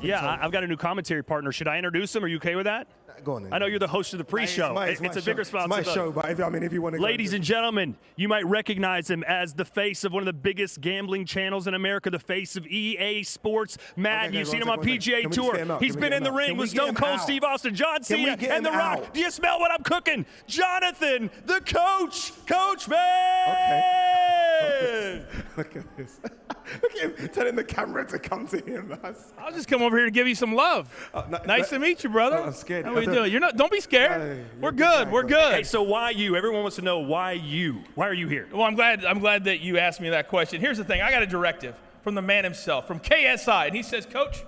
Yeah, I've got a new commentary partner. Should I introduce him? Are you okay with that? Go on then. I know you're the host of the pre-show. It's a big responsibility. It's my show, but if you want to Ladies and gentlemen, you might recognize him as the face of one of the biggest gambling channels in America, the face of EA Sports. Madden, you've seen him on PGA Tour. He's been in the ring with Stone Cold Steve Austin, John Cena, and The Rock. Do you smell what I'm cooking? Jonathan, the coach, Coach Man! Okay. Look at this. Look at him telling the camera to come to him. I'll just come over here to give you some love. Nice to meet you, brother. I'm scared. How we doing? Don't be scared. We're good. We're good. Hey, so why you? Everyone wants to know why you. Why are you here? Well, I'm glad that you asked me that question. Here's the thing. I got a directive from the man himself, from KSI, and he says, Coach,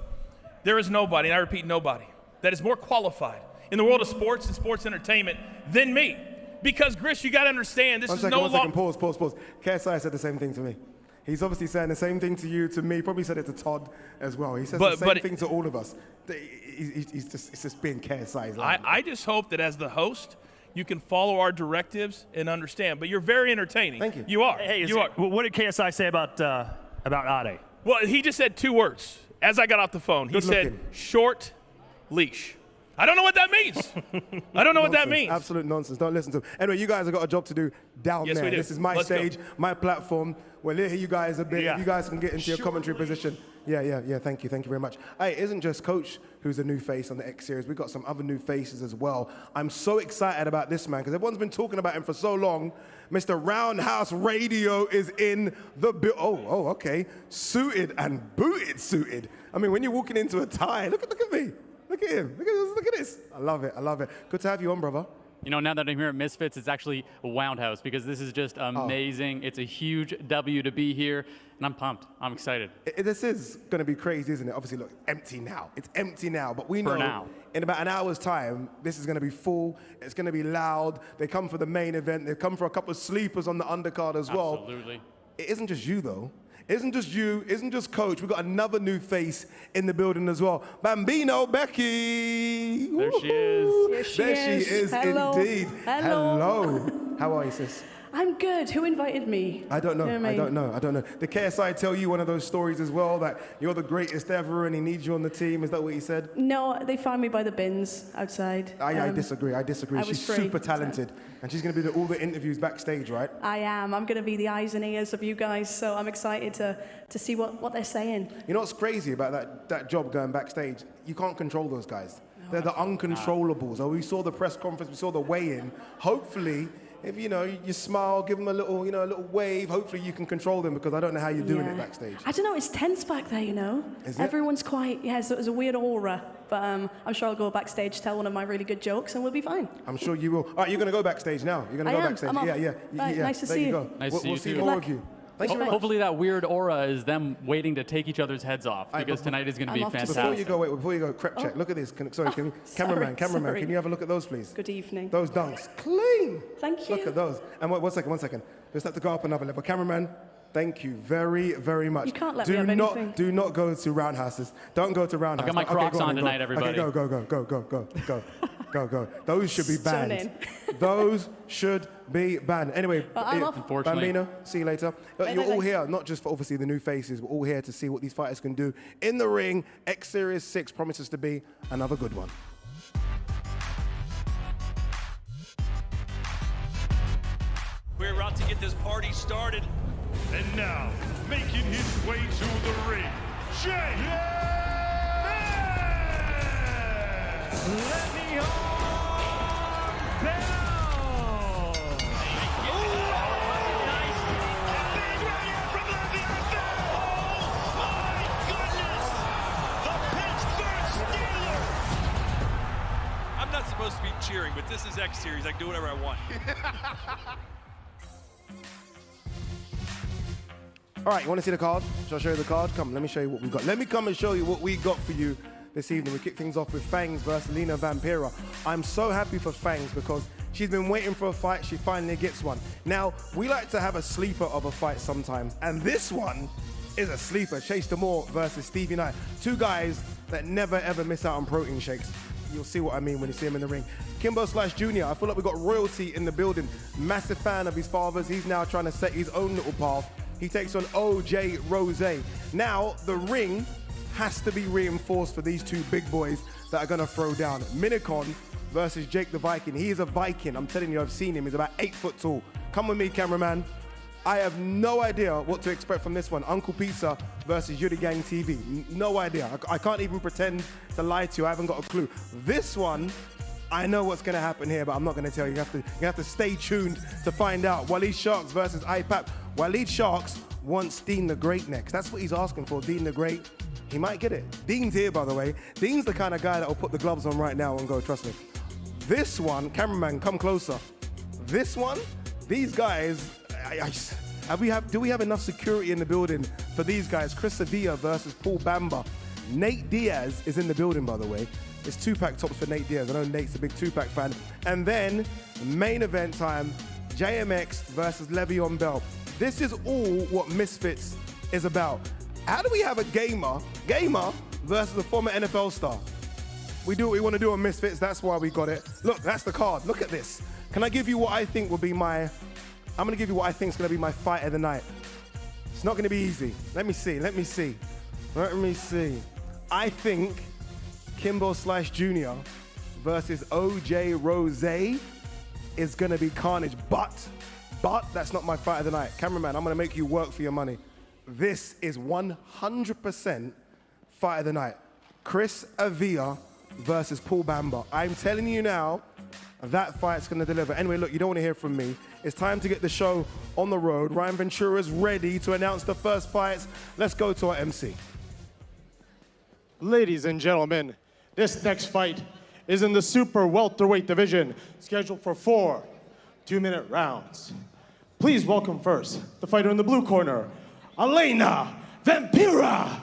there is nobody, and I repeat, nobody, that is more qualified in the world of sports and sports entertainment than me. Because, Gris, you got to understand, this is no longer. Pause. KSI said the same thing to me. He's obviously saying the same thing to you, to me. Probably said it to Todd as well. He says the same thing to all of us. It's just being KSI. I just hope that as the host, you can follow our directives and understand. But you're very entertaining. Thank you. You are. Hey, you are. What did KSI say about Ade? Well, he just said 2 words. As I got off the phone, he said, short leash. I don't know what that means. I don't know what that means. Absolute nonsense. Don't listen to him. Anyway, you guys have got a job to do down there. We do. This is my stage, my platform. We'll hear you guys a bit. Yeah. If you guys can get into your commentary position. Yeah. Thank you very much. Hey, it isn't just Coach who's a new face on the X Series. We've got some other new faces as well. I'm so excited about this man because everyone's been talking about him for so long. Mr. Roundhouse Radio is in the okay. Suited and booted suited. I mean, when you're walking into a tie, look at me. Look at him. Look at this. I love it. Good to have you on, brother. You know, now that I'm here at Misfits, it's actually a Roundhouse because this is just amazing. It's a huge W to be here, and I'm pumped. I'm excited. This is going to be crazy, isn't it? Obviously, look, empty now. It's empty now, but we know in about an hour's time, this is going to be full. It's going to be loud. They come for the main event. They come for a couple of sleepers on the undercard as well. Absolutely. It isn't just you, though. Isn't just you, isn't just Coach. We've got another new face in the building as well. Bambino Becky. There she is. There she is indeed. Hello. How are you, sis? I'm good. Who invited me? I don't know. You know what I don't know. Did KSI tell you one of those stories as well, that you're the greatest ever and he needs you on the team? Is that what he said? No, they found me by the bins outside. I disagree. She's super talented. So. And she's going to be doing all the interviews backstage, right? I am. I'm going to be the eyes and ears of you guys, so I'm excited to see what they're saying. You know what's crazy about that job going backstage? You can't control those guys. They're the uncontrollables. We saw the press conference, we saw the weigh-in. Hopefully, if you smile, give them a little wave, hopefully you can control them, because I don't know how you're doing it backstage. I don't know, it's tense back there, you know. Is it? Everyone's quite, so there's a weird aura, but I'm sure I'll go backstage, tell one of my really good jokes, and we'll be fine. I'm sure you will. All right, you're going to go backstage now. You're going to go backstage. I'm off. Yeah. Right, nice to see you. Go. Nice to see we'll you see too. more of you. Thank you very much. Hopefully that weird aura is them waiting to take each other's heads off, because tonight is going to be fantastic. Before you go, crep check. Look at this. Cameraman, can you have a look at those, please? Good evening. Those dunks, clean. Thank you. Look at those. And one second. Just have to go up another level. Cameraman, thank you very, very much. You can't let me have anything. Do not go to roundhouses. Don't go to roundhouses. I've got my Crocs on tonight, everybody. Okay, go. Those should be banned. Those should be banned. Anyway, unfortunately. Bambino, see you later. You're all here, not just for obviously the new faces. We're all here to see what these fighters can do in the ring. X Series 6 promises to be another good one. We're about to get this party started. And now, making his way to the ring, Jay! Let me on down! I'm not supposed to be cheering, but this is X Series. I can do whatever I want. All right, you want to see the card? Shall I show you the card? Come, let me show you what we've got. Let me come and show you what we got for you this evening. We kick things off with Fangs versus Lena Vampira. I'm so happy for Fangs because she's been waiting for a fight. She finally gets one. Now, we like to have a sleeper of a fight sometimes, and this one is a sleeper. Chase Demore versus Stevie Knight. Two guys that never, ever miss out on protein shakes. You'll see what I mean when you see him in the ring. Kimbo Slash Jr., I feel like we've got royalty in the building. Massive fan of his father's. He's now trying to set his own little path. He takes on OJ Rose. Now, the ring has to be reinforced for these two big boys that are going to throw down. Minicon versus Jake the Viking. He is a Viking. I'm telling you, I've seen him. He's about 8 foot tall. Come with me, cameraman. I have no idea what to expect from this one. Uncle Pizza versus Yuri Gang TV. No idea. I can't even pretend to lie to you. I haven't got a clue. This one, I know what's going to happen here, but I'm not going to tell you. You have to stay tuned to find out. Waleed Sharks versus IPAP. Waleed Sharks wants Dean the Great next. That's what he's asking for, Dean the Great. He might get it. Dean's here, by the way. Dean's the kind of guy that will put the gloves on right now and go, trust me. This one, cameraman, come closer. This one, these guys, do we have enough security in the building for these guys? Chris Sevilla versus Paul Bamba. Nate Diaz is in the building, by the way. It's 2-pack tops for Nate Diaz. I know Nate's a big 2-pack fan. And then, main event time, JMX versus Le'Veon Bell. This is all what Misfits is about. How do we have a gamer versus a former NFL star? We do what we want to do on Misfits, that's why we got it. Look, that's the card, look at this. Can I give you what I think will be I'm gonna give you what I think is gonna be my fight of the night. It's not gonna be easy. Let me see. I think Kimbo Slice Jr. versus OJ Rose is gonna be carnage, but that's not my fight of the night. Cameraman, I'm gonna make you work for your money. This is 100% fight of the night. Chris Avila versus Paul Bamba. I'm telling you now, that fight's gonna deliver. Anyway, look, you don't wanna hear from me. It's time to get the show on the road. Ryan Ventura's ready to announce the first fights. Let's go to our MC. Ladies and gentlemen, this next fight is in the super welterweight division, scheduled for 4 2-minute rounds. Please welcome first the fighter in the blue corner, Elena Vampira.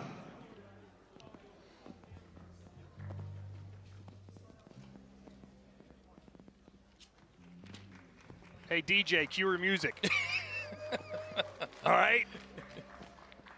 Hey, DJ, cue her music. All right.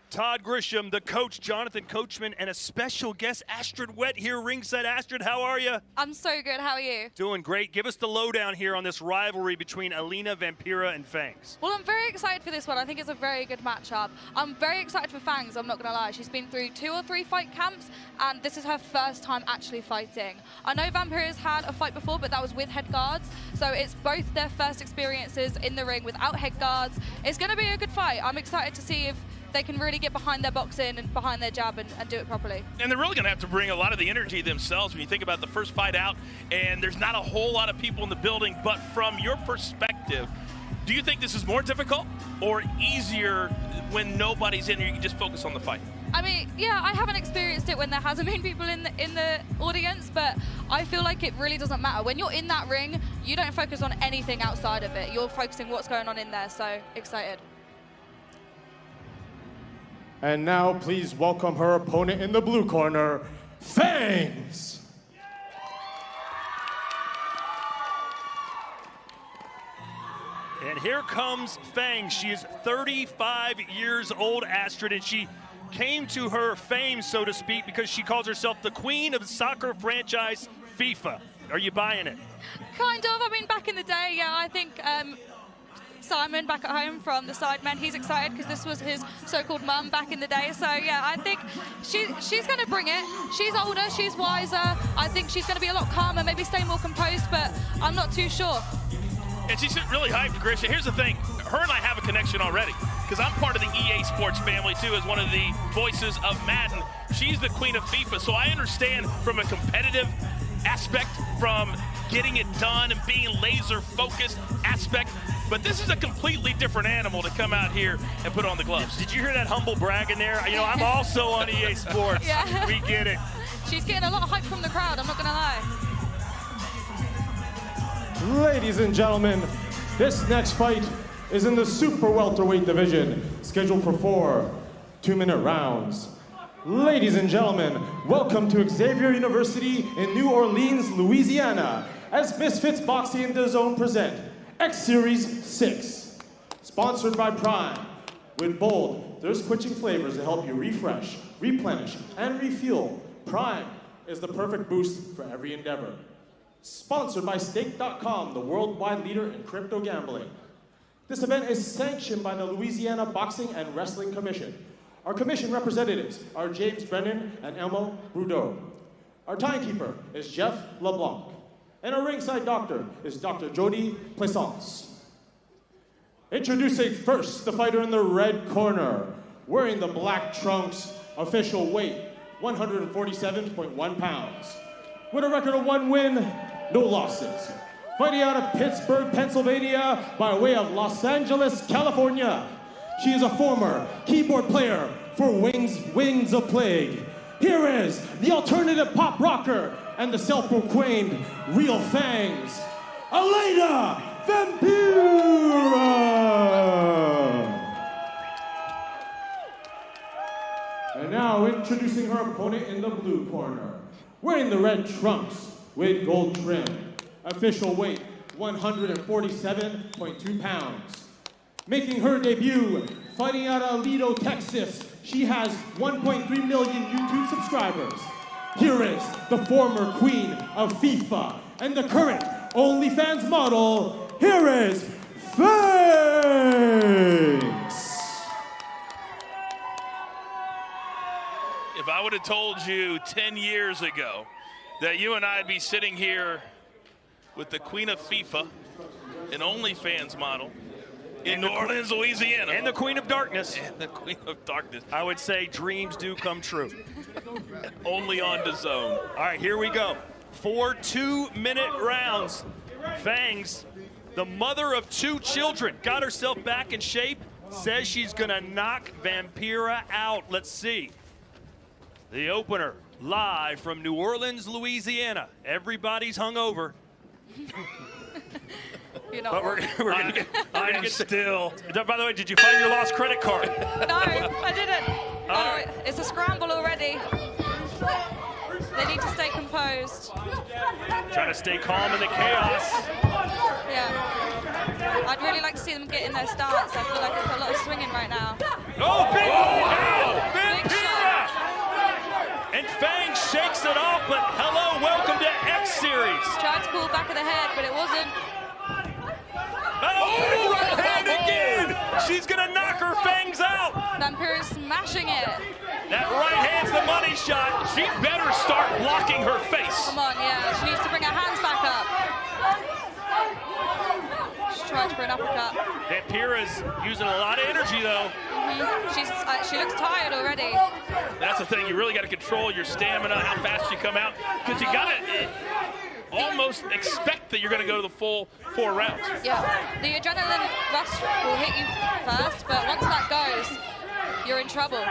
Todd Grisham, the coach, Jonathan Coachman, and a special guest, Astrid Wett here ringside. Astrid, how are you? I'm so good. How are you? Doing great. Give us the lowdown here on this rivalry between Elena Vampira and Fangs. Well, I'm very excited for this one. I think it's a very good matchup. I'm very excited for Fangs, I'm not going to lie. She's been through 2 or 3 fight camps, and this is her first time actually fighting. I know Vampira's had a fight before, but that was with head guards, so it's both their first experiences in the ring without head guards. It's going to be a good fight. I'm excited to see if they can really get behind their boxing and behind their jab and do it properly. And they're really going to have to bring a lot of the energy themselves when you think about the first fight out, and there's not a whole lot of people in the building. But from your perspective, do you think this is more difficult or easier when nobody's in here, you can just focus on the fight? I mean, yeah, I haven't experienced it when there hasn't been people in the audience, but I feel like it really doesn't matter. When you're in that ring, you don't focus on anything outside of it. You're focusing what's going on in there, so excited. And now, please welcome her opponent in the blue corner, Fangs. And here comes Fangs. She is 35 years old, Astrid, and she came to her fame, so to speak, because she calls herself the queen of soccer franchise FIFA. Are you buying it? Kind of. I mean, back in the day, yeah, I think Simon back at home from the Sidemen, he's excited because this was his so-called mum back in the day. So yeah, I think she's going to bring it. She's older, she's wiser. I think she's going to be a lot calmer, maybe stay more composed, but I'm not too sure. And she's really hyped, Grisha. Here's the thing, her and I have a connection already because I'm part of the EA Sports family too, as one of the voices of Madden. She's the queen of FIFA, so I understand from a competitive aspect, from getting it done and being laser focused aspect. But this is a completely different animal to come out here and put on the gloves. Did you hear that humble brag in there? You know, I'm also on EA Sports. Yeah. We get it. She's getting a lot of hype from the crowd, I'm not going to lie. Ladies and gentlemen, this next fight is in the super welterweight division, scheduled for 4 2-minute rounds. Ladies and gentlemen, welcome to Xavier University in New Orleans, Louisiana, as Misfits Boxing and DAZN present X Series 6, sponsored by Prime. With bold, thirst-quenching flavors to help you refresh, replenish, and refuel, Prime is the perfect boost for every endeavor. Sponsored by Stake.com, the worldwide leader in crypto gambling. This event is sanctioned by the Louisiana Boxing and Wrestling Commission. Our commission representatives are James Brennan and Elmo Rudeau. Our timekeeper is Jeff LeBlanc. And our ringside doctor is Dr. Jody Plaisance. Introducing first the fighter in the red corner, wearing the black trunks, official weight 147.1 pounds. With a record of 1 win, no losses. Fighting out of Pittsburgh, Pennsylvania, by way of Los Angeles, California. She is a former keyboard player for Wings of Plague. Here is the alternative pop rocker and the self-proclaimed Real Fangs, Elena Vampira! And now introducing her opponent in the blue corner, wearing the red trunks with gold trim. Official weight, 147.2 pounds. Making her debut, fighting out of Aledo, Texas. She has 1.3 million YouTube subscribers. Here is the former queen of FIFA and the current OnlyFans model. Here is Fangs! If I would have told you 10 years ago that you and I would be sitting here with the queen of FIFA, an OnlyFans model, in New Orleans, Louisiana. And the Queen of Darkness. And the Queen of Darkness. I would say dreams do come true. Only on DAZN. All right, here we go. 4 2-minute rounds. Fangs, the mother of 2 children, got herself back in shape, says she's gonna knock Vampira out. Let's see. The opener, live from New Orleans, Louisiana. Everybody's hungover. You're not. But we're gonna get. I'm still. By the way, did you find your lost credit card? No, I didn't. Oh, it's a scramble already. They need to stay composed. Trying to stay calm in the chaos. Yeah. I'd really like to see them get in their stance. I feel like there's a lot of swinging right now. Oh, big Big shot! And Fang shakes it off, but hello, welcome to X Series. Tried to pull back of the head, but it wasn't. Oh, right hand again! She's gonna knock her Fangs out. Vampira's smashing it. That right hand's the money shot. She better start blocking her face. Come on, yeah. She needs to bring her hands back up. She's trying for an uppercut. Vampira's using a lot of energy, though. She looks tired already. That's the thing. You really got to control your stamina, how fast you come out, because you got to almost expect that you're going to go to the full 4 rounds. Yeah. The adrenaline rush will hit you first, but once that goes, you're in trouble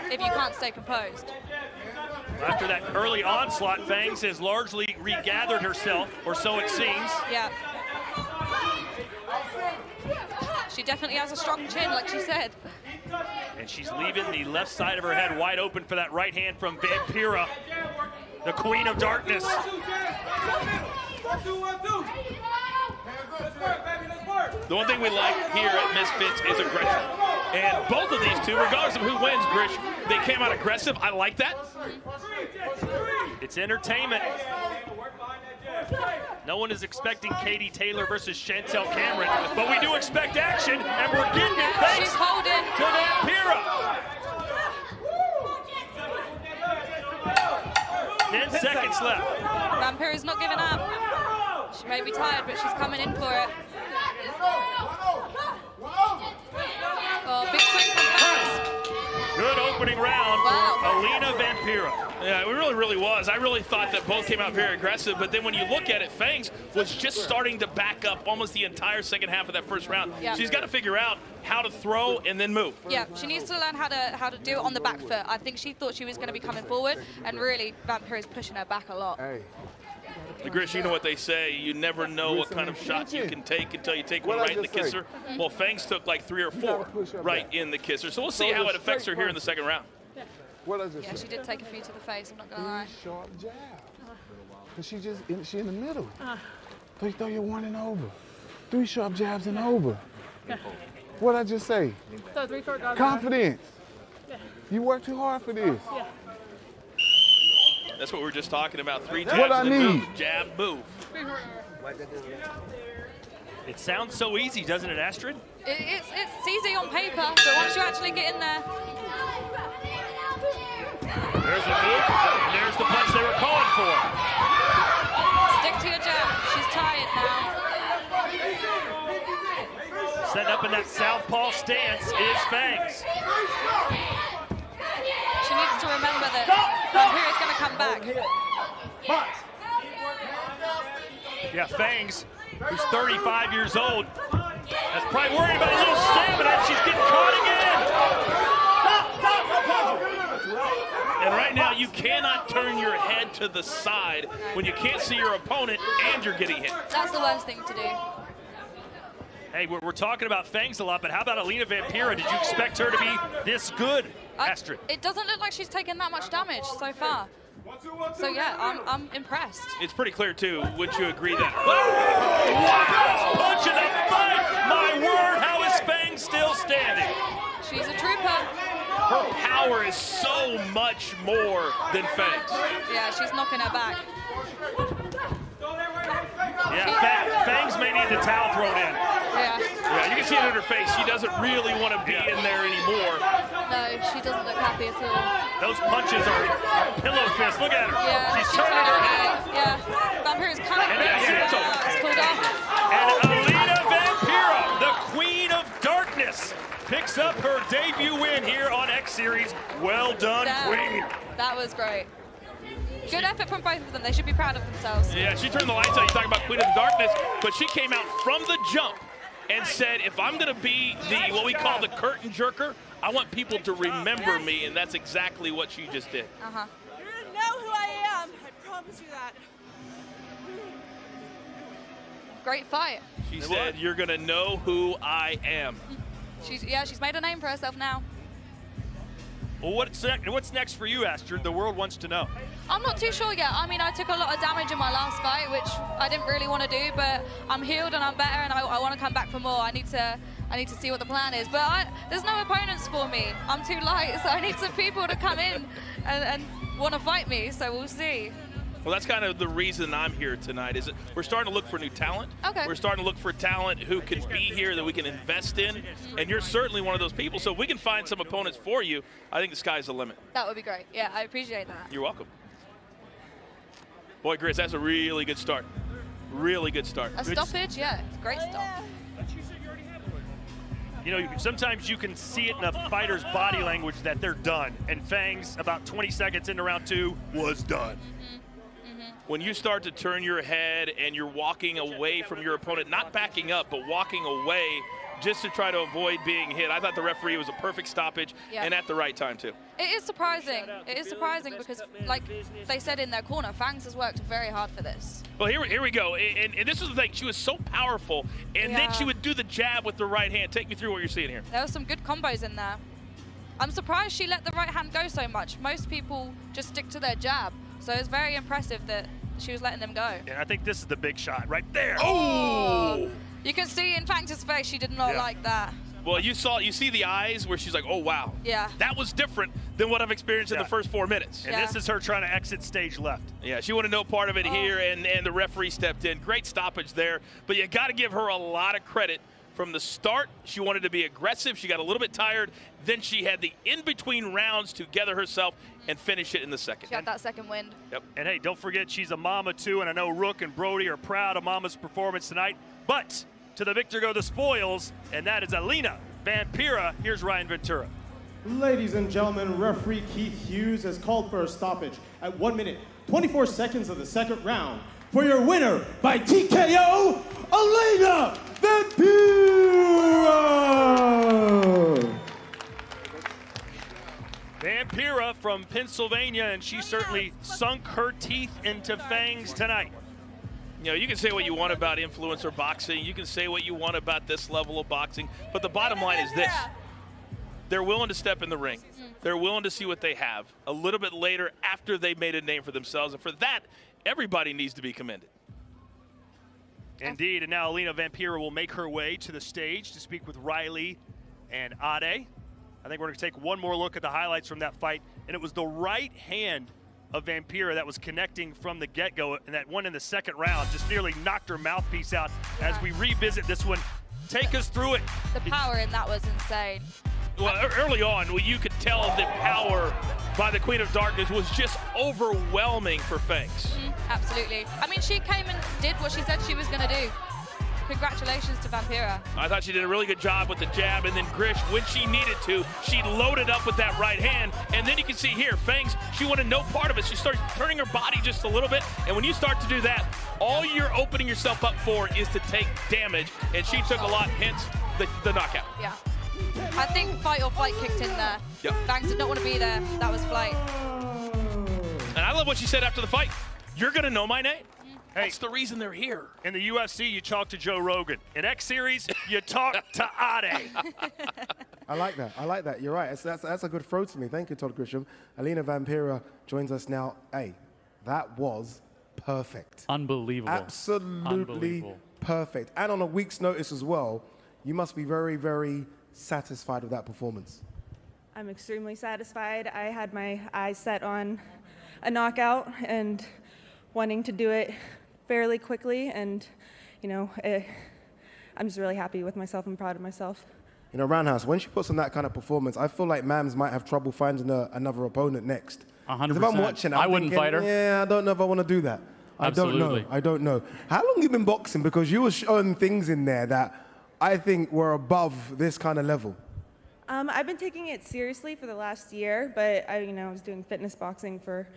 if you can't stay composed. After that early onslaught, Fangs has largely regathered herself, or so it seems. Yeah. She definitely has a strong chin, like she said. And she's leaving the left side of her head wide open for that right hand from Vampira, the Queen of Darkness. The one thing we like here at Misfits is aggression. And both of these two, regardless of who wins, Grish, they came out aggressive. I like that. It's entertainment. No one is expecting Katie Taylor versus Chantel Cameron, but we do expect action, and we're getting it thanks She's holding to Vampira. 10 seconds left. Vampira's not giving up. She may be tired, but she's coming in for it. Oh, big swing from Fangs. Good opening round for Elena Vampira. Yeah, it really was. I really thought that both came out very aggressive, but then when you look at it, Fangs was just starting to back up almost the entire second half of that first round. Yeah. She's got to figure out how to throw and then move. Yeah, she needs to learn how to do it on the back foot. I think she thought she was going to be coming forward, and really, Vampira's pushing her back a lot. Grish, you know what they say, you never know what kind of shot you can take until you take one right in the kisser. Well, Fangs took like 3 or 4 right in the kisser, so we'll see how it affects her here in the second round. Yeah, she did take a few to the face, I'm not going to lie. Sharp jab. Because she in the middle. Throw your 1 and over. 3 sharp jabs and over. What'd I just say? So 3 short jabs. Confidence. You work too hard for this. Yeah. That's what we were just talking about. 3 jabs what I and need. move, jab, move. It sounds so easy, doesn't it, Astrid? It's easy on paper, but once you actually get in there, There's the move, and there's the punch they were calling for. Stick to your jab. She's tired now. Set up in that southpaw stance is Fangs. She needs to remember that Vampira's going to come back. Yeah, Fangs, who's 35 years old, that's probably worried about a little stamina. She's getting caught again. And right now, you cannot turn your head to the side when you can't see your opponent and you're getting hit. That's the worst thing to do. Hey, we're talking about Fangs a lot, but how about Alina Vampira? Did you expect her to be this good, Astrid? It doesn't look like she's taken that much damage so far. So yeah, I'm impressed. It's pretty clear too. Wouldn't you agree that? Wow! Punch in the fight! My word, how is Fangs still standing? She's a trooper. Her power is so much more than Fangs. Yeah, she's knocking her back. Yeah, Fangs may need the towel thrown in. Yeah. Yeah, you can see it in her face. She doesn't really want to be in there anymore. No, she doesn't look happy at all. Those punches are pillow fists. Look at her. Yeah, she's turning her head. Yeah, Vampira's coming. It's over. It's pulled off. And Alina Vampira, the queen of darkness, picks up her debut win here on X Series. Well done, queen. That was great. Good effort from both of them. They should be proud of themselves. Yeah, she turned the lights on. You talk about Queen of the Darkness, but she came out from the jump and said, if I'm going to be what we call the curtain jerker, I want people to remember me, and that's exactly what she just did. Uh-huh. You're going to know who I am. I promise you that. Great fight. She said, you're going to know who I am. She's made a name for herself now. Well, what's next for you, Astrid? The world wants to know. I'm not too sure yet. I mean, I took a lot of damage in my last fight, which I didn't really want to do, but I'm healed and I'm better, and I want to come back for more. I need to see what the plan is. But there's no opponents for me. I'm too light, so I need some people to come in and want to fight me, so we'll see. Well, that's kind of the reason I'm here tonight, is that we're starting to look for new talent. Okay. We're starting to look for talent who can be here that we can invest in, and you're certainly one of those people. So if we can find some opponents for you, I think the sky's the limit. That would be great. Yeah, I appreciate that. You're welcome. Boy, Gris, that's a really good start. Really good start. A stoppage? Yeah, great stop. You know, sometimes you can see it in a fighter's body language that they're done. And Fangs, about 20 seconds into round 2, was done. When you start to turn your head and you're walking away from your opponent, not backing up, but walking away just to try to avoid being hit. I thought the referee was a perfect stoppage, and at the right time, too. It is surprising. It is surprising because, like they said in their corner, Fangs has worked very hard for this. Well, here we go. And this is the thing. She was so powerful, and then she would do the jab with the right hand. Take me through what you're seeing here. There were some good combos in there. I'm surprised she let the right hand go so much. Most people just stick to their jab. So it's very impressive that she was letting them go. And I think this is the big shot right there. Oh! You can see in Fangs' face she did not like that. Well, you see the eyes where she's like, oh, wow. Yeah. That was different than what I've experienced in the first 4 minutes. And this is her trying to exit stage left. Yeah, she wanted no part of it here, and the referee stepped in. Great stoppage there, but you got to give her a lot of credit. From the start, she wanted to be aggressive. She got a little bit tired. Then she had the in-between rounds to gather herself and finish it in the second. She had that second wind. Yep. And hey, don't forget she's a mama too, and I know Rook and Brody are proud of Mama's performance tonight. But to the victor go the spoils, and that is Alina Vampira. Here's Ryan Ventura. Ladies and gentlemen, referee Keith Hughes has called for a stoppage at 1 minute, 24 seconds of the second round. For your winner by TKO, Alina Vampira! Vampira from Pennsylvania, and she certainly sunk her teeth into Fangs tonight. You know, you can say what you want about influencer boxing. You can say what you want about this level of boxing. But the bottom line is this. They're willing to step in the ring. They're willing to see what they have a little bit later after they've made a name for themselves. And for that, everybody needs to be commended. Indeed, and now Alina Vampira will make her way to the stage to speak with Riley and Ade. I think we're going to take one more look at the highlights from that fight, and it was the right hand of Vampira that was connecting from the get-go, and that one in the second round just nearly knocked her mouthpiece out. As we revisit this one, take us through it. The power in that was insane. early on, you could tell the power by the Queen of Darkness was just overwhelming for Fangs. Absolutely. I mean, she came and did what she said she was going to do. Congratulations to Vampira. I thought she did a really good job with the jab, and then Grish, when she needed to, she loaded up with that right hand. And then you can see here, Fangs, she wanted no part of it. She started turning her body just a little bit. And when you start to do that, all you're opening yourself up for is to take damage. And she took a lot, hence the knockout. Yeah. I think fight or flight kicked in there. Yep. Fangs did not want to be there. That was flight. And I love what she said after the fight. You're going to know my name. Hey, that's the reason they're here. In the UFC, you talk to Joe Rogan. In X Series, you talk to Ade. I like that. I like that. You're right. That's a good throw to me. Thank you, Todd Grisham. Alina Vampira joins us now. Hey, that was perfect. Unbelievable. Absolutely perfect. And on a week's notice as well, you must be very, very satisfied with that performance. I'm extremely satisfied. I had my eyes set on a knockout and wanting to do it fairly quickly, and I'm just really happy with myself and proud of myself. You know, Roundhouse, when she puts on that kind of performance, I feel like Mams might have trouble finding another opponent next. 100%. If I'm watching, I wouldn't fight her. Yeah, I don't know if I want to do that. Absolutely. I don't know. How long have you been boxing? Because you were showing things in there that I think were above this kind of level. I've been taking it seriously for the last year, but I was doing fitness boxing for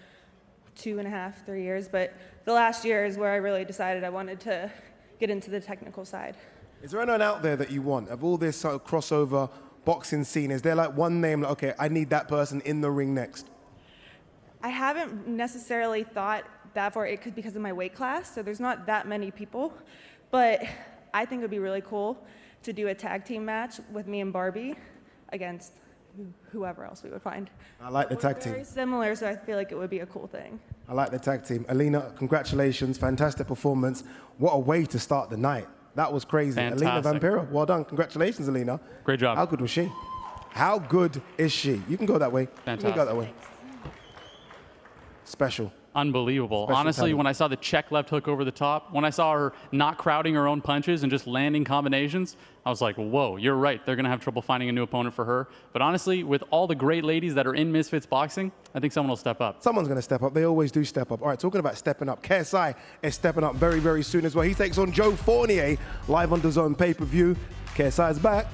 2.5, 3 years. But the last year is where I really decided I wanted to get into the technical side. Is there anyone out there that you want of all this sort of crossover boxing scene? Is there like one name, like, okay, I need that person in the ring next? I haven't necessarily thought that far. It could because of my weight class, so there's not that many people. But I think it would be really cool to do a tag team match with me and Barbie against whoever else we would find. I like the tag team. Very similar, so I feel like it would be a cool thing. I like the tag team. Alina, congratulations. Fantastic performance. What a way to start the night. That was crazy. Fantastic. Alina Vampira, well done. Congratulations, Alina. Great job. How good was she? How good is she? You can go that way. Fantastic. You can go that way. Special. Unbelievable. Special Honestly, talent. when I saw the check left hook over the top, when I saw her not crowding her own punches and just landing combinations, I was like, whoa, you're right. They're going to have trouble finding a new opponent for her. But honestly, with all the great ladies that are in Misfits Boxing, I think someone will step up. Someone's going to step up. They always do step up. All right, talking about stepping up, KSI is stepping up very, very soon as well. He takes on Joe Fournier live on DAZN pay-per-view. KSI is back.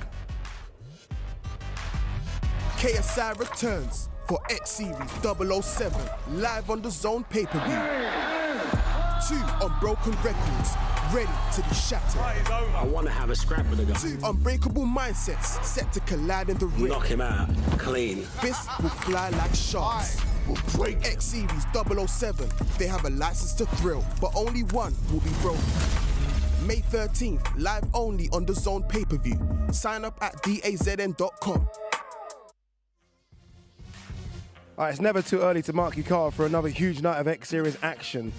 KSI returns for X Series 007 live on DAZN pay-per-view. 2 unbroken records ready to be shattered. I want to have a scrap with the guy. 2 unbreakable mindsets set to collide in the ring. Knock him out clean. Fists will fly like sharks. Will break. X Series 007. They have a license to thrill, but only one will be broken. May 13th, live only on DAZN pay-per-view. Sign up at DAZN.com. All right, it's never too early to mark your card for another huge night of X-Series action.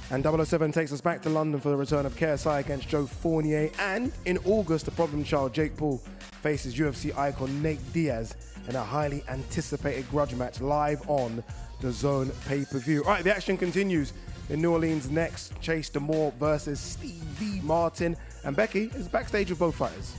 And 007 takes us back to London for the return of KSI against Joe Fournier. And in August, the problem child Jake Paul faces UFC icon Nate Diaz in a highly anticipated grudge match live on DAZN pay-per-view. All right, the action continues in New Orleans next. Chase Demore versus Stevie Martin. And Becky is backstage with both fighters.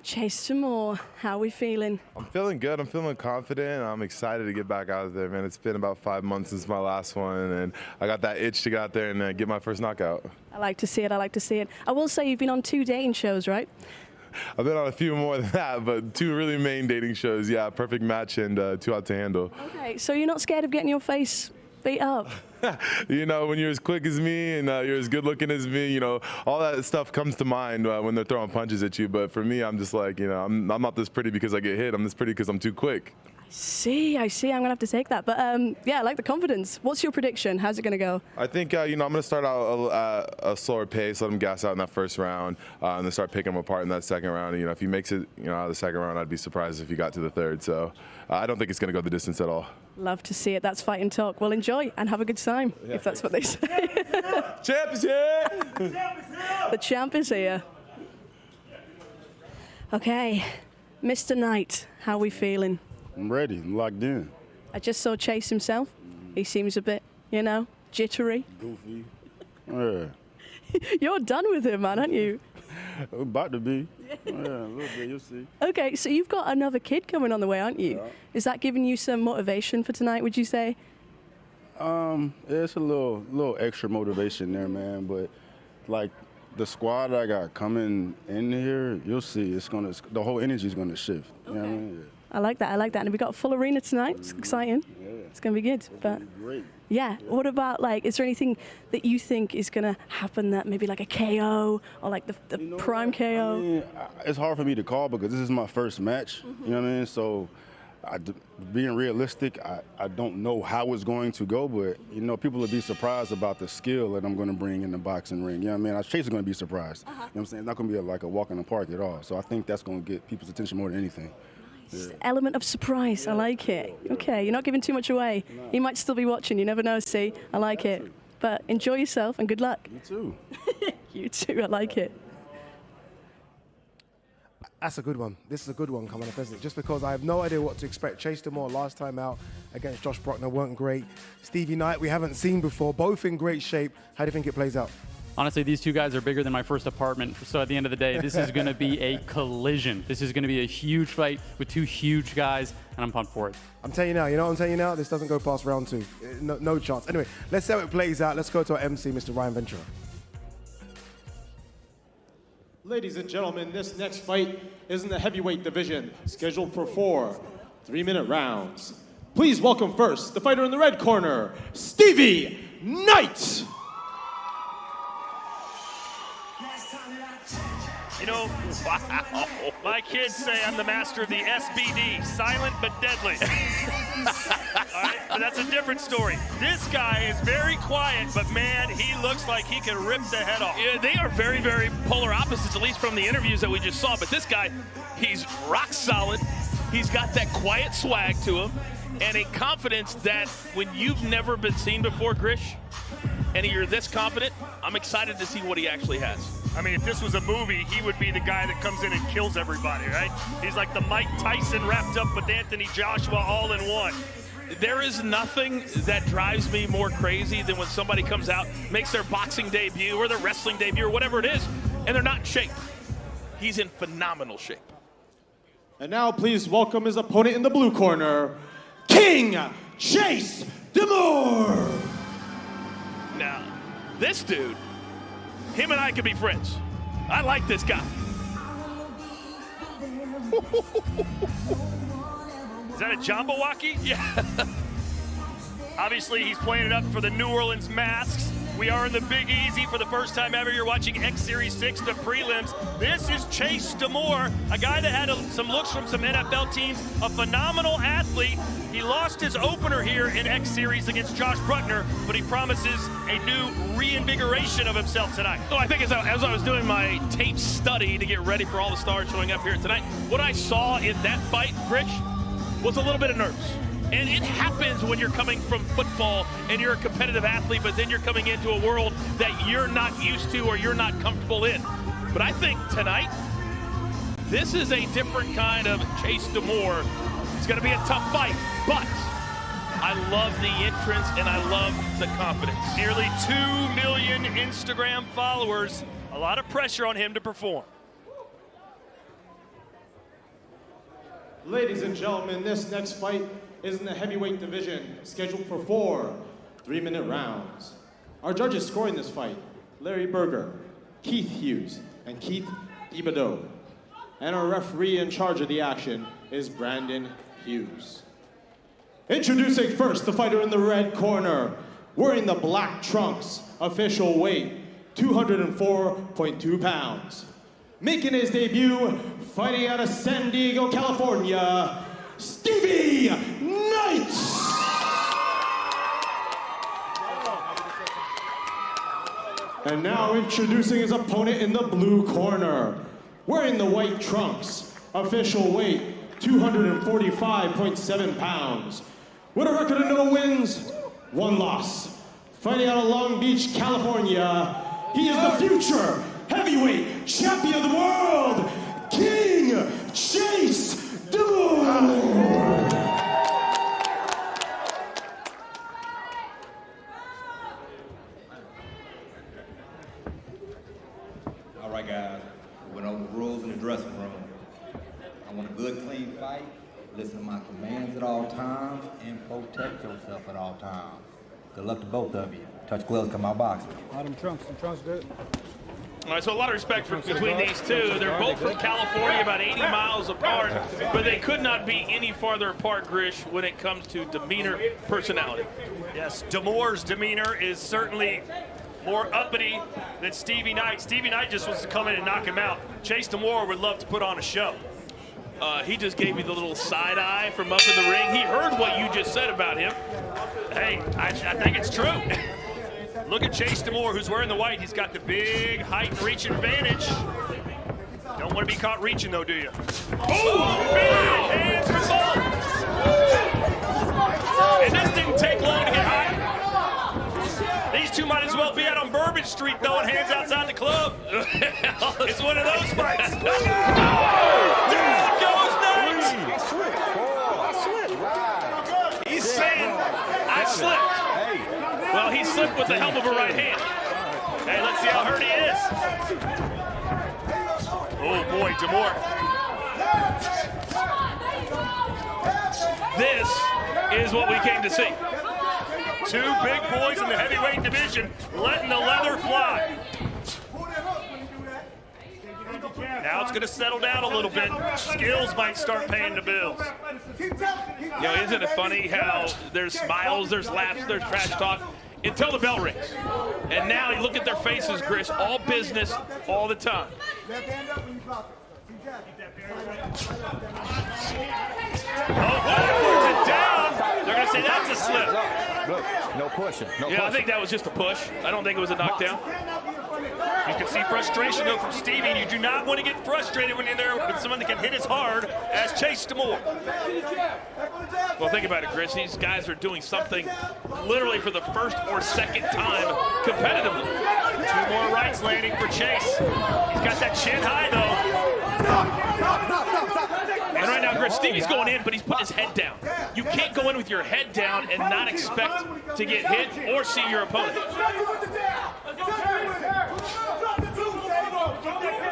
Chase Demore, how are we feeling? I'm feeling good. I'm feeling confident. I'm excited to get back out there, man. It's been about 5 months since my last one, and I got that itch to get out there and get my first knockout. I like to see it. I like to see it. I will say you've been on 2 dating shows, right? I've been on a few more than that, but 2 really main dating shows. Yeah, Perfect Match and Too Hot to Handle. Okay, so you're not scared of getting your face beat up? You know, when you're as quick as me and you're as good looking as me, you know, all that stuff comes to mind when they're throwing punches at you. But for me, I'm just like, you know, I'm not this pretty because I get hit. I'm this pretty because I'm too quick. I see. I'm going to have to take that. But yeah, I like the confidence. What's your prediction? How's it going to go? I think, you know, I'm going to start out at a slower pace, let him gas out in that first round, and then start picking him apart in that second round. And, you know, if he makes it, you know, out of the second round, I'd be surprised if he got to the third. So I don't think it's going to go the distance at all. Love to see it. That's Fight and Talk. Well, enjoy and have a good time, if that's what they say. Champ is here! The champ is here. Okay, Mr. Knight, how are we feeling? I'm ready. I'm locked in. I just saw Chase himself. He seems a bit, you know, jittery. Goofy. Yeah. You're done with him, man, aren't you? About to be. Yeah, a little bit, you'll see. Okay, so you've got another kid coming on the way, aren't you? Yeah. Is that giving you some motivation for tonight, would you say? Yeah, it's a little extra motivation there, man. But like the squad I got coming in here, you'll see. The whole energy's gonna shift. You know what I mean? Yeah. I like that. And we got a full arena tonight. It's exciting. Yeah. It's gonna be good. But great. Yeah. What about, like, is there anything that you think is gonna happen that maybe like a KO or like the prime KO? I mean, it's hard for me to call because this is my first match. You know what I mean? So, being realistic, I don't know how it's going to go, but you know, people will be surprised about the skill that I'm going to bring in the boxing ring. You know what I mean? Chase is going to be surprised. You know what I'm saying? It's not going to be like a walk in the park at all. So I think that's going to get people's attention more than anything. Yeah. Element of surprise. I like it. Okay, you're not giving too much away. No. He might still be watching. You never know. See, I like it. But enjoy yourself and good luck. You too. You too. I like it. That's a good one. This is a good one coming up, isn't it? Just because I have no idea what to expect. Chase Demore last time out against Josh Bruckner weren't great. Stevie Knight we haven't seen before. Both in great shape. How do you think it plays out? Honestly, these two guys are bigger than my first apartment. So at the end of the day, this is going to be a collision. This is going to be a huge fight with two huge guys, and I'm pumped for it. I'm telling you now, you know what I'm telling you now? This doesn't go past round 2. No chance. Anyway, let's see how it plays out. Let's go to our MC, Mr. Ryan Ventura. Ladies and gentlemen, this next fight is in the heavyweight division, scheduled for 4 3-minute rounds. Please welcome first the fighter in the red corner, Stevie Knight. You know, wow. My kids say I'm the master of the SBD, silent but deadly. All right, but that's a different story. This guy is very quiet, but man, he looks like he can rip the head off. Yeah, they are very, very polar opposites, at least from the interviews that we just saw. But this guy, he's rock solid. He's got that quiet swag to him and a confidence that when you've never been seen before, Grish, and you're this confident, I'm excited to see what he actually has. I mean, if this was a movie, he would be the guy that comes in and kills everybody, right? He's like the Mike Tyson wrapped up with Anthony Joshua all in one. There is nothing that drives me more crazy than when somebody comes out, makes their boxing debut or their wrestling debut or whatever it is, and they're not in shape. He's in phenomenal shape. And now please welcome his opponent in the blue corner, King Chase Demore. Now, this dude, him and I could be friends. I like this guy. Is that a Jambawaki? Yeah. Obviously, he's playing it up for the New Orleans Masks. We are in the Big Easy for the first time ever. You're watching X Series 6, the prelims. This is Chase Demore, a guy that had some looks from some NFL teams, a phenomenal athlete. He lost his opener here in X Series against Josh Bruckner, but he promises a new reinvigoration of himself tonight. So I think as I was doing my tape study to get ready for all the stars showing up here tonight, what I saw in that fight, Rich, was a little bit of nerves. And it happens when you're coming from football and you're a competitive athlete, but then you're coming into a world that you're not used to or you're not comfortable in. But I think tonight, this is a different kind of Chase Demore. It's going to be a tough fight, but I love the entrance and I love the confidence. Nearly 2 million Instagram followers. A lot of pressure on him to perform. Ladies and gentlemen, this next fight is in the heavyweight division, scheduled for 4 3-minute rounds. Our judges scoring this fight, Larry Berger, Keith Hughes, and Keith Thibodeau. And our referee in charge of the action is Brandon Hughes. Introducing first the fighter in the red corner, wearing the black trunks, official weight, 204.2 pounds. Making his debut, fighting out of San Diego, California, Stevie Knight! And now introducing his opponent in the blue corner, wearing the white trunks, official weight, 245.7 pounds. With a record of no wins, 1 loss. Fighting out of Long Beach, California, he is the future heavyweight champion of the world, King Chase Demore. right, guys. We went over the rules in the dressing room. I want a good, clean fight. Listen to my commands at all times and protect yourself at all times. Good luck to both of you. Touch gloves, come out boxing. Them trunks good. All right, so a lot of respect between these two. They're both from California, about 80 miles apart, but they could not be any farther apart, Grish, when it comes to demeanor, personality. Yes, D'Amour's demeanor is certainly more uppity than Stevie Knight. Stevie Knight just wants to come in and knock him out. Chase D'Amour would love to put on a show. He just gave me the little side eye from up in the ring. He heard what you just said about him. Hey, I think it's true. Look at Chase D'Amour, who's wearing the white. He's got the big height and reach advantage. Don't want to be caught reaching, though, do you? Oh, big hands for both. And this didn't take long to get hot. These two might as well be out on Bourbon Street throwing hands outside the club. It's one of those fights. Down goes Knight. He's saying, I slipped. Well, he slipped with the help of a right hand. Hey, let's see how hurt he is. Oh, boy, D'Amour. This is what we came to see. Two big boys in the heavyweight division letting the leather fly. Now it's going to settle down a little bit. Skills might start paying the bills. You know, isn't it funny how there's smiles, there's laughs, there's trash talk until the bell rings. And now you look at their faces, Chris, all business all the time. Oh, backwards and down. They're going to say that's a slip. Look, no pushing. No I think that was just a push. I don't think it was a knockdown. You can see frustration, though, from Stevie. You do not want to get frustrated when you're there with someone that can hit as hard as Chase D'Amour. Well, think about it, Chris. These guys are doing something literally for the first or second time competitively. Two more rights landing for Chase. He's got that chin high, though. And right now, Chris, Stevie's going in, but he's putting his head down. You can't go in with your head down and not expect to get hit or see your opponent.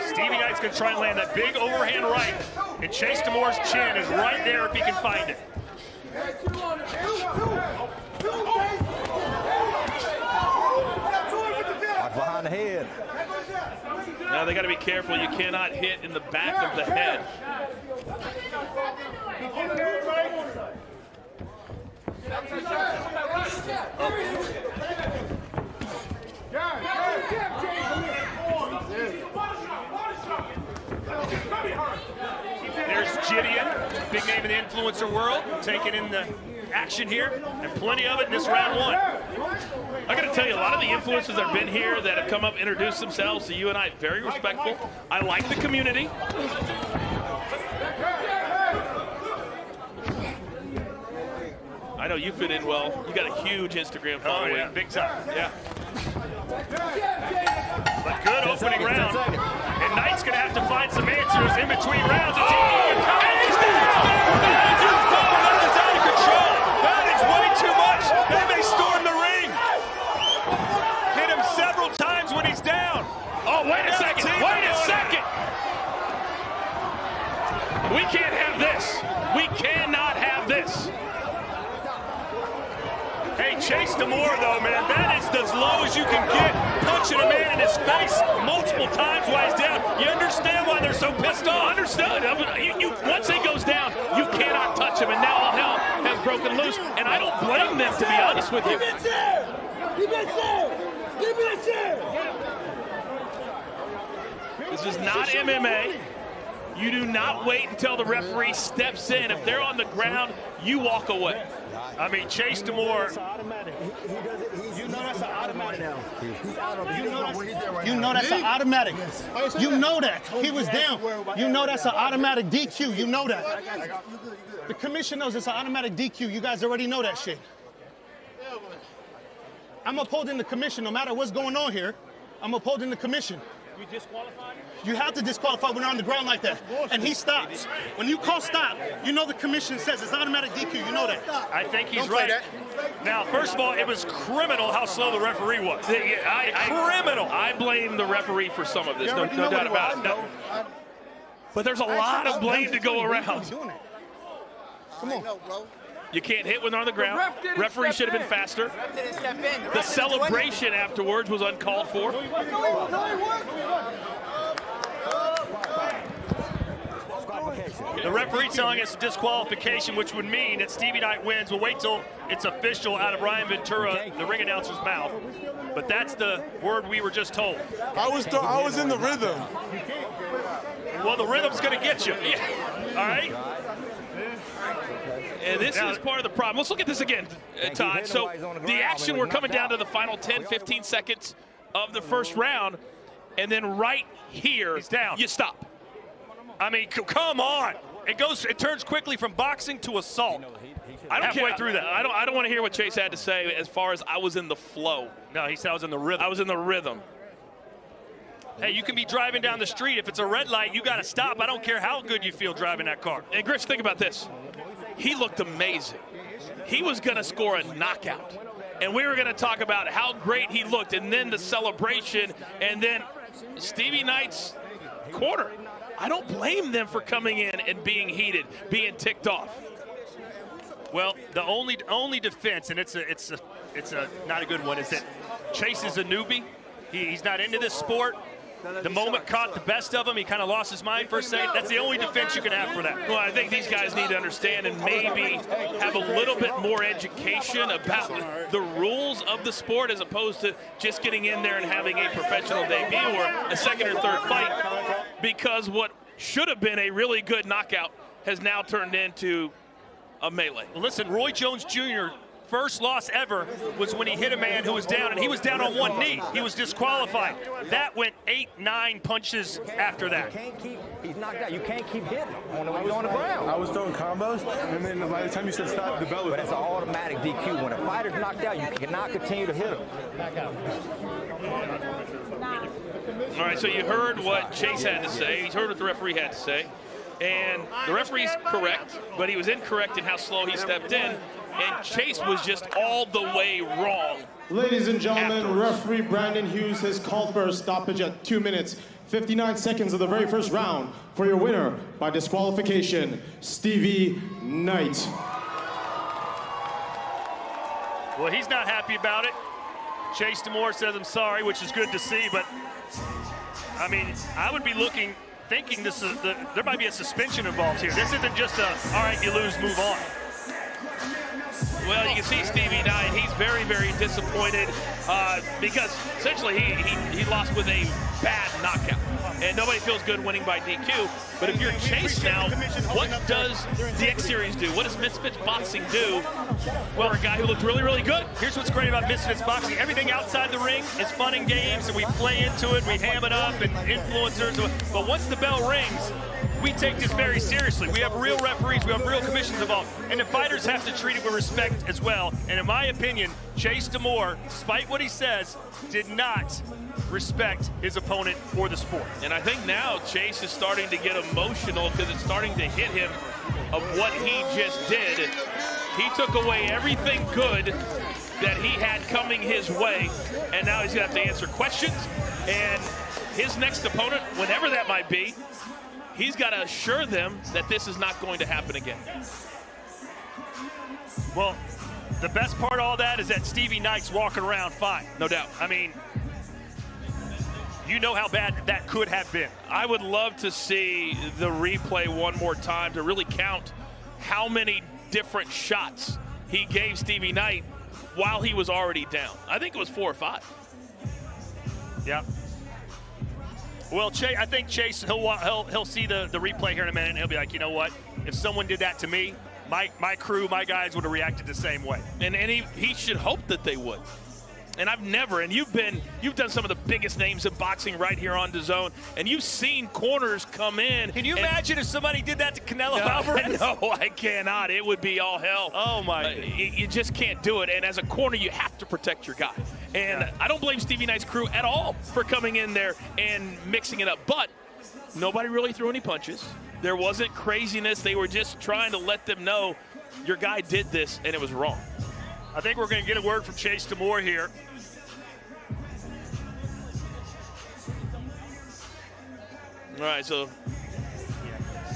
Stevie Knight's going to try and land that big overhand right, and Chase D'Amour's chin is right there if he can find it. Behind the head. Now they got to be careful. You cannot hit in the back of the head. There's Gideon, big name in the influencer world, taking in the action here, and plenty of it in this round one. I got to tell you, a lot of the influencers that have been here that have come up, introduced themselves to you and I, very respectful. I like the community. I know you fit in well. You got a huge Instagram following. Oh, yeah, big time. Yeah. But good opening round. And Knight's going to have to find some answers in between rounds. And he's down! That is out of control. That is way too much. They may storm the ring. Hit him several times when he's down. Oh, wait a second. Wait a second. We can't have this. We cannot have this. Hey, Chase D'Amour, though, man, that is as low as you can get. Punching a man in his face multiple times while he's down. You understand why they're so pissed off? Understood. Once he goes down, you cannot touch him, and now all hell has broken loose. And I don't blame them, to be honest with you. Give me a chair! Give me a chair! Give me a chair! This is not MMA. You do not wait until the referee steps in. If they're on the ground, you walk away. I mean, Chase D'Amour. You know that's an automatic. You know that's an automatic. You know that. He was down. You know that's an automatic DQ. You know that. The commission knows it's an automatic DQ. You guys already know that shit. I'm upholding the commission no matter what's going on here. I'm upholding the commission. You disqualified him? You have to disqualify when they're on the ground like that. And he stops. When you call stop, you know the commission says it's automatic DQ. You know that. I think he's right. Now, first of all, it was criminal how slow the referee was. Criminal. I blame the referee for some of this. No doubt about it. No. But there's a lot of blame to go around. Come on. You can't hit when they're on the ground. Referee should have been faster. The celebration afterwards was uncalled for. The referee telling us a disqualification, which would mean that Stevie Knight wins. We'll wait till it's official out of Ryan Ventura, the ring announcer's mouth. But that's the word we were just told. I was in the rhythm. Well, the rhythm's going to get you. Yeah. All right? And this is part of the problem. Let's look at this again, Todd. So the action, we're coming down to the final 10, 15 seconds of the first round. And then right here, you stop. I mean, come on. It turns quickly from boxing to assault. I don't Halfway care. through that. I don't want to hear what Chase had to say as far as I was in the flow. No, he said I was in the rhythm. I was in the rhythm. Hey, you can be driving down the street. If it's a red light, you got to stop. I don't care how good you feel driving that car. And Grish, think about this. He looked amazing. He was going to score a knockout. And we were going to talk about how great he looked, and then the celebration, and then Stevie Knight's corner. I don't blame them for coming in and being heated, being ticked off. Well, the only defense, and it's a not a good one, is that Chase is a newbie. He's not into this sport. The moment caught the best of him. He kind of lost his mind for a second. That's the only defense you can have for that. Well, I think these guys need to understand and maybe have a little bit more education about the rules of the sport as opposed to just getting in there and having a professional debut or a second or third fight, because what should have been a really good knockout has now turned into a melee. Well, listen, Roy Jones Jr., first loss ever was when he hit a man who was down, and he was down on one knee. He was disqualified. That went 8-9 punches after that. He's knocked out. You can't keep hitting on the ground. I was throwing combos, and then by the time you said stop, the bell was. But it's an automatic DQ. When a fighter's knocked out, you cannot continue to hit him. Back out. All right, so you heard what Chase had to say. He's heard what the referee had to say. And the referee's correct, but he was incorrect in how slow he stepped in. And Chase was just all the way wrong. Ladies and gentlemen, referee Brandon Hughes has called for a stoppage at 2 minutes, 59 seconds of the very first round for your winner by disqualification, Stevie Knight. Well, he's not happy about it. Chase Demore says I'm sorry, which is good to see, but I mean, I would be thinking this is there might be a suspension involved here. This isn't just a, all right, you lose, move on. Well, you can see Stevie Knight, he's very, very disappointed because essentially he lost with a bad knockout. And nobody feels good winning by DQ. But if you're Chase now, what does the X Series do? What does Misfits Boxing do? Well, a guy who looked really, really good. Here's what's great about Misfits Boxing. Everything outside the ring is fun and games, and we play into it, we ham it up, and influencers. But once the bell rings, we take this very seriously. We have real referees, we have real commissions involved, and the fighters have to treat it with respect as well. And in my opinion, Chase Demore, despite what he says, did not respect his opponent or the sport. And I think now Chase is starting to get emotional because it's starting to hit him of what he just did. He took away everything good that he had coming his way, and now he's gonna have to answer questions. And his next opponent, whenever that might be, he's got to assure them that this is not going to happen again. Well, the best part of all that is that Stevie Knight's walking around fine. No doubt. I mean, you know how bad that could have been. I would love to see the replay one more time to really count how many different shots he gave Stevie Knight while he was already down. I think it was 4 or 5. Yeah. Well, I think Chase, he'll see the replay here in a minute, and he'll be like, you know what? If someone did that to me, my crew, my guys would have reacted the same way. And he should hope that they would. And I've never, and you've done some of the biggest names in boxing right here on DAZN, and you've seen corners come in. Can you imagine if somebody did that to Canelo Alvarez? No, I cannot. It would be all hell. Oh, my. You just can't do it. And as a corner, you have to protect your guy. And I don't blame Stevie Knight's crew at all for coming in there and mixing it up. But nobody really threw any punches. There wasn't craziness. They were just trying to let them know your guy did this and it was wrong. I think we're going to get a word from Chase Demore here. All right, so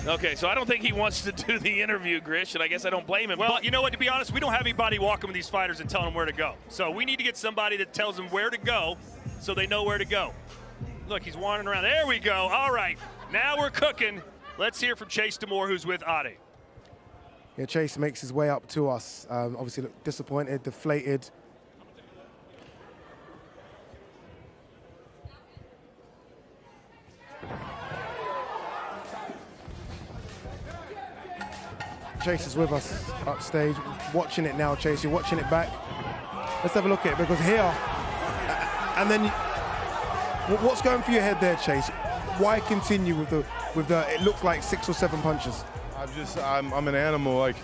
I don't think he wants to do the interview, Grish, and I guess I don't blame him. Well, but you know what, to be honest, we don't have anybody walking with these fighters and telling them where to go. So we need to get somebody that tells them where to go so they know where to go. Look, he's wandering around. There we go. All right, now we're cooking. Let's hear from Chase Demore, who's with Ade. Yeah, Chase makes his way up to us. Obviously, look disappointed, deflated. Chase is with us upstage, watching it now, Chase. You're watching it back. Let's have a look at it, because here, and then, what's going through your head there, Chase? Why continue with the it looks like 6 or 7 punches? I'm an animal. Like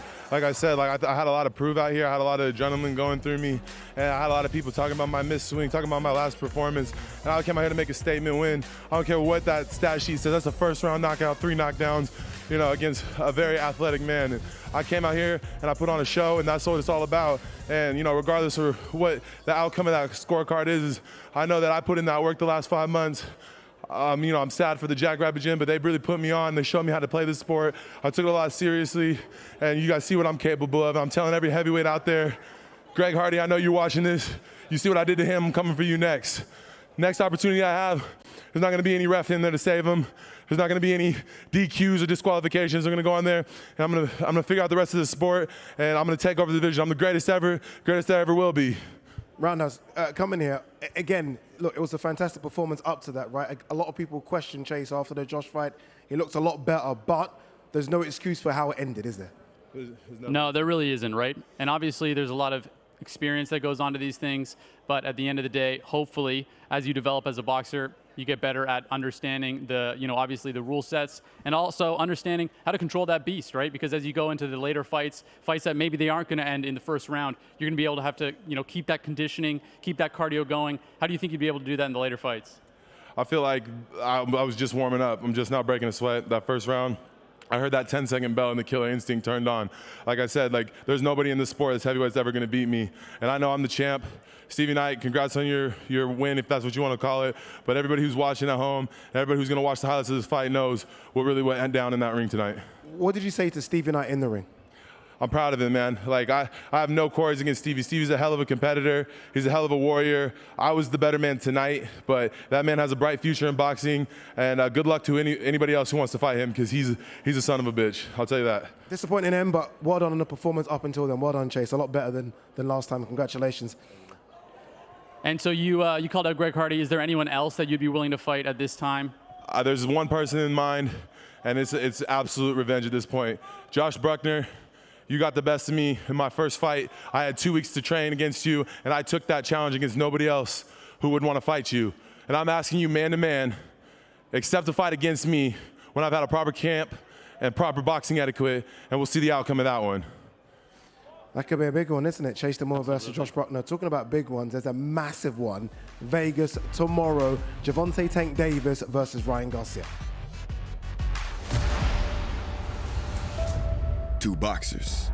I said, I had a lot of prove out here. I had a lot of adrenaline going through me, and I had a lot of people talking about my missed swing, talking about my last performance, and I came out here to make a statement win. I don't care what that stat sheet says. That's a first-round knockout, 3 knockdowns, you know, against a very athletic man. And I came out here and I put on a show, and that's what it's all about. And, you know, regardless of what the outcome of that scorecard is I know that I put in that work the last 5 months. You know, I'm sad for the Jackrabbit Gym, but they really put me on. They showed me how to play this sport. I took it a lot seriously, and you guys see what I'm capable of. I'm telling every heavyweight out there, Greg Hardy, I know you're watching this. You see what I did to him, I'm coming for you next. Next opportunity I have, there's not gonna be any ref in there to save him. There's not gonna be any DQs or disqualifications. They're gonna go on there, and I'm gonna figure out the rest of the sport, and I'm gonna take over the division. I'm the greatest ever, greatest I ever will be. Roundhouse, coming here, again, look, it was a fantastic performance up to that, right? A lot of people questioned Chase after the Josh fight. He looked a lot better, but there's no excuse for how it ended, is there? No, there really isn't, right? And obviously there's a lot of experience that goes onto these things, but at the end of the day, hopefully, as you develop as a boxer, you get better at understanding the, you know, obviously the rule sets, and also understanding how to control that beast, right? Because as you go into the later fights that maybe they aren't going to end in the first round, you're going to be able to have to, you know, keep that conditioning, keep that cardio going. How do you think you'd be able to do that in the later fights? I feel like I was just warming up. I'm just not breaking a sweat. That first round, I heard that 10-second bell and the killer instinct turned on. Like I said, there's nobody in this sport that's heavyweight's ever going to beat me. And I know I'm the champ. Stevie Knight, congrats on your win, if that's what you want to call it. But everybody who's watching at home, everybody who's going to watch the highlights of this fight knows what really went down in that ring tonight. What did you say to Stevie Knight in the ring? I'm proud of him, man. I have no quarrels against Stevie. Stevie's a hell of a competitor. He's a hell of a warrior. I was the better man tonight, but that man has a bright future in boxing, and good luck to anybody else who wants to fight him, because he's a son of a bitch. I'll tell you that. Disappointing him, but well done on the performance up until then. Well done, Chase. A lot better than last time. Congratulations. And so you called out Greg Hardy. Is there anyone else that you'd be willing to fight at this time? There's one person in mind, and it's absolute revenge at this point. Josh Bruckner. You got the best of me in my first fight. I had 2 weeks to train against you, and I took that challenge against nobody else who would want to fight you. And I'm asking you man to man, accept a fight against me when I've had a proper camp and proper boxing etiquette, and we'll see the outcome of that one. That could be a big one, isn't it? Chase Demore versus Josh Bruckner. Talking about big ones, there's a massive one. Vegas tomorrow. Gervonta Tank Davis versus Ryan Garcia. 2 boxers,